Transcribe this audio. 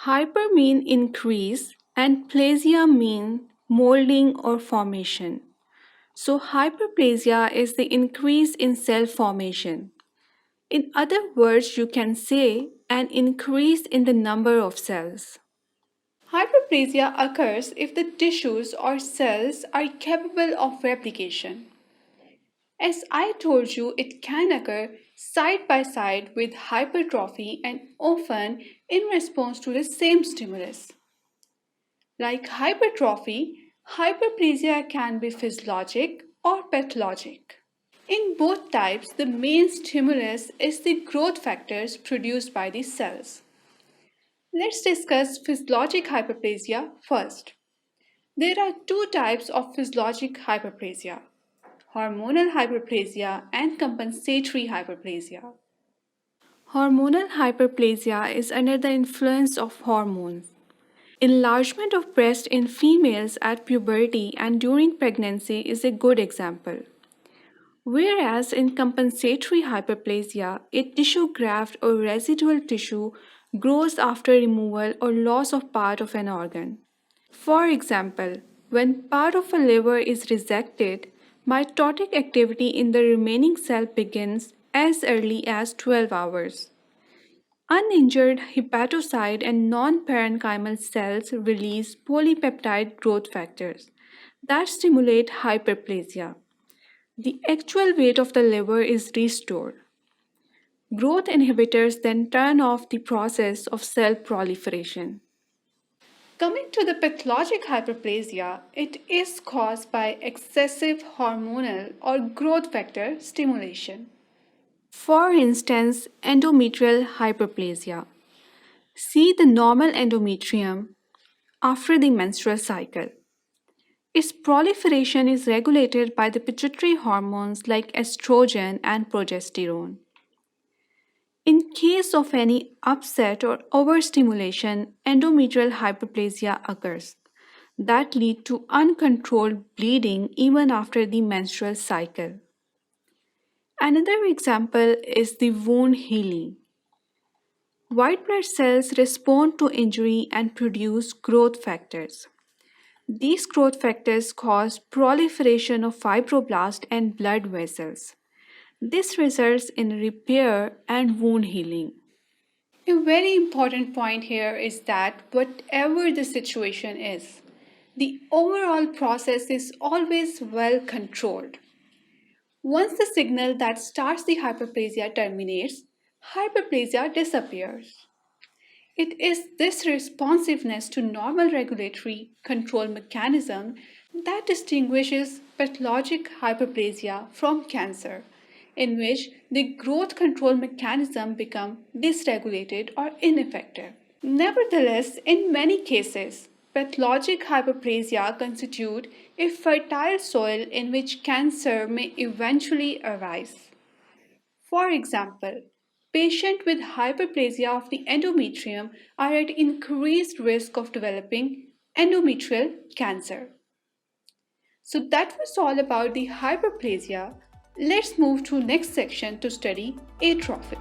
Hyper mean increase and plasia mean molding or formation. So hyperplasia is the increase in cell formation. In other words, you can say an increase in the number of cells. Hyperplasia occurs if the tissues or cells are capable of replication. As I told you, it can occur side by side with hypertrophy and often in response to the same stimulus. Like hypertrophy, hyperplasia can be physiologic or pathologic. In both types, the main stimulus is the growth factors produced by the cells. Let's discuss physiologic hyperplasia first. There are two types of physiologic hyperplasia: hormonal hyperplasia and compensatory hyperplasia. Hormonal hyperplasia is under the influence of hormones. Enlargement of breast in females at puberty and during pregnancy is a good example. Whereas in compensatory hyperplasia, a tissue graft or residual tissue grows after removal or loss of part of an organ. For example, when part of a liver is resected, mitotic activity in the remaining cell begins as early as 12 hours. Uninjured hepatocyte and non-parenchymal cells release polypeptide growth factors that stimulate hyperplasia. The actual weight of the liver is restored. Growth inhibitors then turn off the process of cell proliferation. Coming to the pathologic hyperplasia, it is caused by excessive hormonal or growth factor stimulation. For instance, endometrial hyperplasia. See the normal endometrium after the menstrual cycle. Its proliferation is regulated by the pituitary hormones like estrogen and progesterone. In case of any upset or overstimulation, endometrial hyperplasia occurs that lead to uncontrolled bleeding even after the menstrual cycle. Another example is the wound healing. White blood cells respond to injury and produce growth factors. These growth factors cause proliferation of fibroblasts and blood vessels. This results in repair and wound healing. A very important point here is that whatever the situation is, the overall process is always well controlled. Once the signal that starts the hyperplasia terminates, hyperplasia disappears. It is this responsiveness to normal regulatory control mechanism that distinguishes pathologic hyperplasia from cancer, in which the growth control mechanism becomes dysregulated or ineffective. Nevertheless, in many cases, pathologic hyperplasia constitute a fertile soil in which cancer may eventually arise. For example, patients with hyperplasia of the endometrium are at increased risk of developing endometrial cancer. So that was all about the hyperplasia. Let's move to next section to study atrophy.